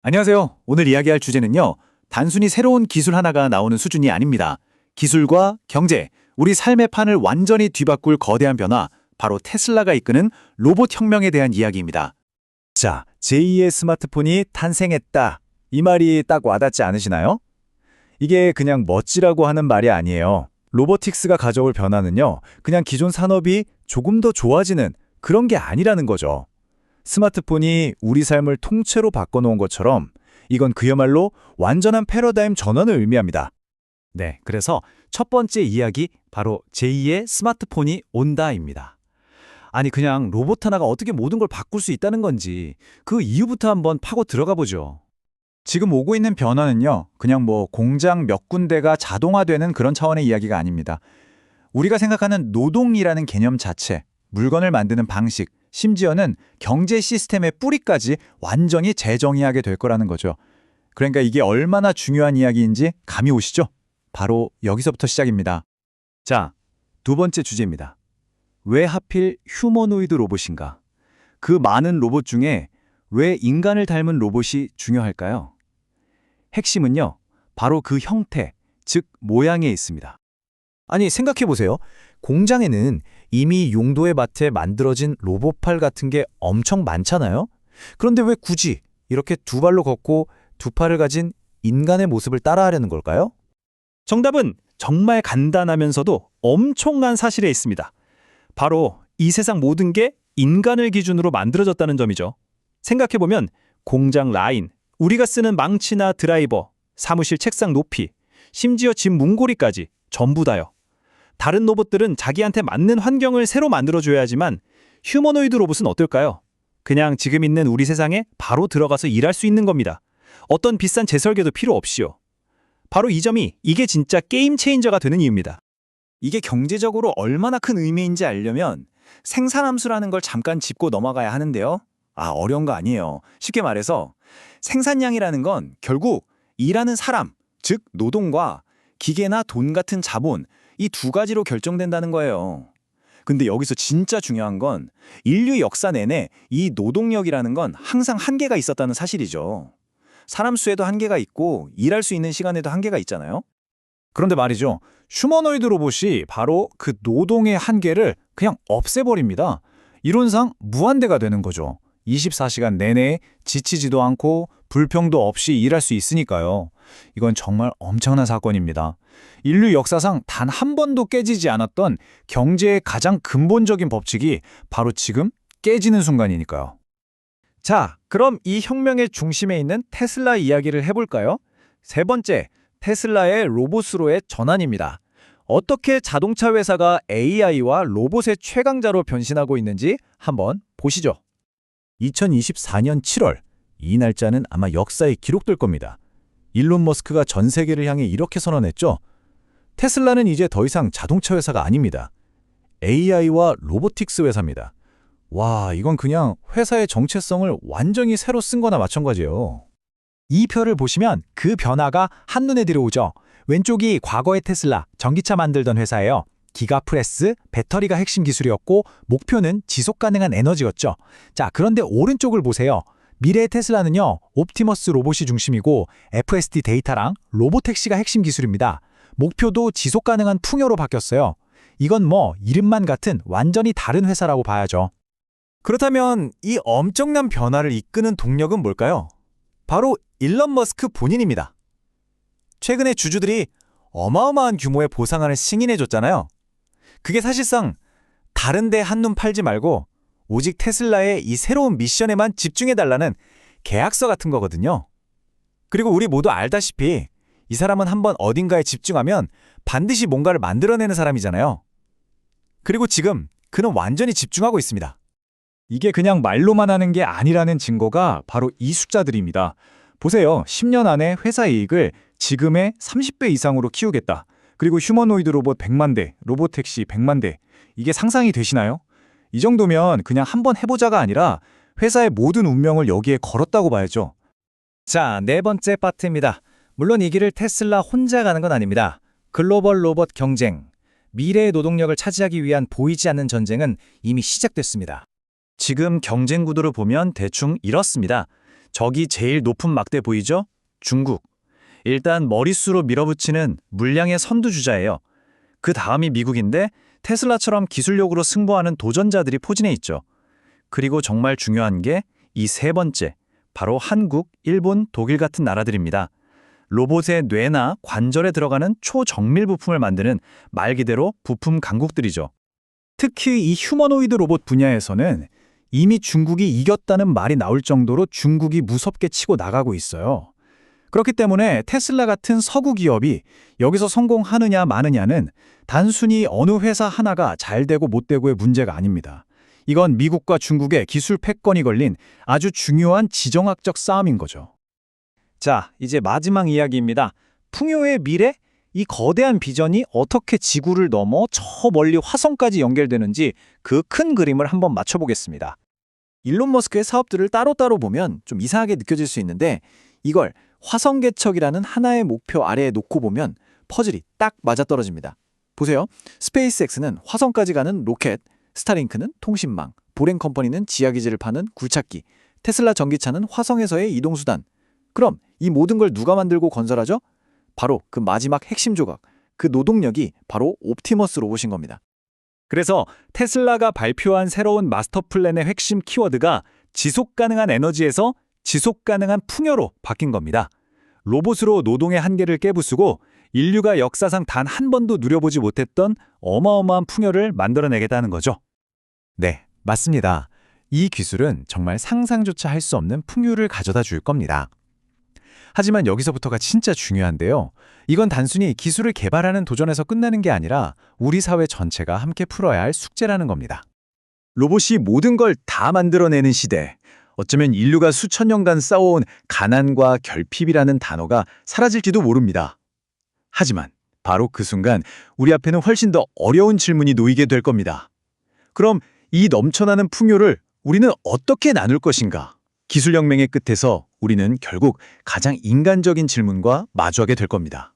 안녕하세요. 오늘 이야기할 주제는요. 단순히 새로운 기술 하나가 나오는 수준이 아닙니다. 기술과 경제, 우리 삶의 판을 완전히 뒤바꿀 거대한 변화, 바로 테슬라가 이끄는 로봇 혁명에 대한 이야기입니다. 자, 제2의 스마트폰이 탄생했다. 이 말이 딱 와닿지 않으시나요? 이게 그냥 멋지라고 하는 말이 아니에요. 로보틱스가 가져올 변화는요, 그냥 기존 산업이 조금 더 좋아지는 그런 게 아니라는 거죠. 스마트폰이 우리 삶을 통째로 바꿔놓은 것처럼 이건 그야말로 완전한 패러다임 전환을 의미합니다. 네, 그래서 첫 번째 이야기, 바로 제2의 스마트폰이 온다입니다. 아니, 그냥 로봇 하나가 어떻게 모든 걸 바꿀 수 있다는 건지 그 이유부터 한번 파고 들어가 보죠. 지금 오고 있는 변화는요, 그냥 공장 몇 군데가 자동화되는 그런 차원의 이야기가 아닙니다. 우리가 생각하는 노동이라는 개념 자체, 물건을 만드는 방식, 심지어는 경제 시스템의 뿌리까지 완전히 재정의하게 될 거라는 거죠. 그러니까 이게 얼마나 중요한 이야기인지 감이 오시죠? 바로 여기서부터 시작입니다. 자, 두 번째 주제입니다. 왜 하필 휴머노이드 로봇인가? 그 많은 로봇 중에 왜 인간을 닮은 로봇이 중요할까요? 핵심은요, 바로 그 형태, 즉 모양에 있습니다. 아니, 생각해보세요. 공장에는 이미 용도에 맞게 만들어진 로봇팔 같은 게 엄청 많잖아요? 그런데 왜 굳이 이렇게 두 발로 걷고 두 팔을 가진 인간의 모습을 따라하려는 걸까요? 정답은 정말 간단하면서도 엄청난 사실에 있습니다. 바로 이 세상 모든 게 인간을 기준으로 만들어졌다는 점이죠. 생각해보면 공장 라인, 우리가 쓰는 망치나 드라이버, 사무실 책상 높이, 심지어 집 문고리까지 전부 다요. 다른 로봇들은 자기한테 맞는 환경을 새로 만들어줘야지만 휴머노이드 로봇은 어떨까요? 그냥 지금 있는 우리 세상에 바로 들어가서 일할 수 있는 겁니다. 어떤 비싼 재설계도 필요 없이요. 바로 이 점이 이게 진짜 게임 체인저가 되는 이유입니다. 이게 경제적으로 얼마나 큰 의미인지 알려면 생산함수라는 걸 잠깐 짚고 넘어가야 하는데요. 어려운 거 아니에요. 쉽게 말해서 생산량이라는 건 결국 일하는 사람, 즉 노동과 기계나 돈 같은 자본, 이 두 가지로 결정된다는 거예요. 근데 여기서 진짜 중요한 건 인류 역사 내내 이 노동력이라는 건 항상 한계가 있었다는 사실이죠. 사람 수에도 한계가 있고 일할 수 있는 시간에도 한계가 있잖아요. 그런데 말이죠. 휴머노이드 로봇이 바로 그 노동의 한계를 그냥 없애버립니다. 이론상 무한대가 되는 거죠. 24시간 내내 지치지도 않고 불평도 없이 일할 수 있으니까요. 이건 정말 엄청난 사건입니다. 인류 역사상 단 한 번도 깨지지 않았던 경제의 가장 근본적인 법칙이 바로 지금 깨지는 순간이니까요. 자, 그럼 이 혁명의 중심에 있는 테슬라 이야기를 해볼까요? 세 번째, 테슬라의 로봇으로의 전환입니다. 어떻게 자동차 회사가 AI와 로봇의 최강자로 변신하고 있는지 한번 보시죠. 2024년 7월, 이 날짜는 아마 역사에 기록될 겁니다. 일론 머스크가 전 세계를 향해 이렇게 선언했죠. 테슬라는 이제 더 이상 자동차 회사가 아닙니다. AI와 로보틱스 회사입니다. 와, 이건 그냥 회사의 정체성을 완전히 새로 쓴 거나 마찬가지예요. 이 표를 보시면 그 변화가 한눈에 들어오죠. 왼쪽이 과거의 테슬라, 전기차 만들던 회사예요. 기가프레스, 배터리가 핵심 기술이었고 목표는 지속 가능한 에너지였죠. 자, 그런데 오른쪽을 보세요. 미래의 테슬라는요, 옵티머스 로봇이 중심이고 FSD 데이터랑 로보택시가 핵심 기술입니다. 목표도 지속 가능한 풍요로 바뀌었어요. 이건 이름만 같은 완전히 다른 회사라고 봐야죠. 그렇다면 이 엄청난 변화를 이끄는 동력은 뭘까요? 바로 일론 머스크 본인입니다. 최근에 주주들이 어마어마한 규모의 보상안을 승인해줬잖아요. 그게 사실상 다른 데 한눈 팔지 말고 오직 테슬라의 이 새로운 미션에만 집중해달라는 계약서 같은 거거든요. 그리고 우리 모두 알다시피 이 사람은 한번 어딘가에 집중하면 반드시 뭔가를 만들어내는 사람이잖아요. 그리고 지금 그는 완전히 집중하고 있습니다. 이게 그냥 말로만 하는 게 아니라는 증거가 바로 이 숫자들입니다. 보세요. 10년 안에 회사 이익을 지금의 30배 이상으로 키우겠다. 그리고 휴머노이드 로봇 100만 대, 로보택시 100만 대. 이게 상상이 되시나요? 이 정도면 그냥 한번 해보자가 아니라 회사의 모든 운명을 여기에 걸었다고 봐야죠. 자, 네 번째 파트입니다. 물론 이 길을 테슬라 혼자 가는 건 아닙니다. 글로벌 로봇 경쟁, 미래의 노동력을 차지하기 위한 보이지 않는 전쟁은 이미 시작됐습니다. 지금 경쟁 구도를 보면 대충 이렇습니다. 저기 제일 높은 막대 보이죠? 중국. 일단 머릿수로 밀어붙이는 물량의 선두주자예요. 그 다음이 미국인데 테슬라처럼 기술력으로 승부하는 도전자들이 포진해 있죠. 그리고 정말 중요한 게 이 세 번째, 바로 한국, 일본, 독일 같은 나라들입니다. 로봇의 뇌나 관절에 들어가는 초정밀 부품을 만드는 말 그대로 부품 강국들이죠. 특히 이 휴머노이드 로봇 분야에서는 이미 중국이 이겼다는 말이 나올 정도로 중국이 무섭게 치고 나가고 있어요. 그렇기 때문에 테슬라 같은 서구 기업이 여기서 성공하느냐 마느냐는 단순히 어느 회사 하나가 잘 되고 못 되고의 문제가 아닙니다. 이건 미국과 중국의 기술 패권이 걸린 아주 중요한 지정학적 싸움인 거죠. 자, 이제 마지막 이야기입니다. 풍요의 미래? 이 거대한 비전이 어떻게 지구를 넘어 저 멀리 화성까지 연결되는지 그 큰 그림을 한번 맞춰보겠습니다. 일론 머스크의 사업들을 따로따로 보면 좀 이상하게 느껴질 수 있는데 이걸 화성 개척이라는 하나의 목표 아래에 놓고 보면 퍼즐이 딱 맞아떨어집니다. 보세요. 스페이스X는 화성까지 가는 로켓, 스타링크는 통신망, 보랭 컴퍼니는 지하기지를 파는 굴착기, 테슬라 전기차는 화성에서의 이동수단. 그럼 이 모든 걸 누가 만들고 건설하죠? 바로 그 마지막 핵심 조각, 그 노동력이 바로 옵티머스 로봇인 겁니다. 그래서 테슬라가 발표한 새로운 마스터 플랜의 핵심 키워드가 지속 가능한 에너지에서 지속 가능한 풍요로 바뀐 겁니다. 로봇으로 노동의 한계를 깨부수고 인류가 역사상 단 한 번도 누려보지 못했던 어마어마한 풍요를 만들어내겠다는 거죠. 네, 맞습니다. 이 기술은 정말 상상조차 할 수 없는 풍요를 가져다 줄 겁니다. 하지만 여기서부터가 진짜 중요한데요. 이건 단순히 기술을 개발하는 도전에서 끝나는 게 아니라 우리 사회 전체가 함께 풀어야 할 숙제라는 겁니다. 로봇이 모든 걸 다 만들어내는 시대. 어쩌면 인류가 수천 년간 쌓아온 가난과 결핍이라는 단어가 사라질지도 모릅니다. 하지만 바로 그 순간 우리 앞에는 훨씬 더 어려운 질문이 놓이게 될 겁니다. 그럼 이 넘쳐나는 풍요를 우리는 어떻게 나눌 것인가? 기술혁명의 끝에서 우리는 결국 가장 인간적인 질문과 마주하게 될 겁니다.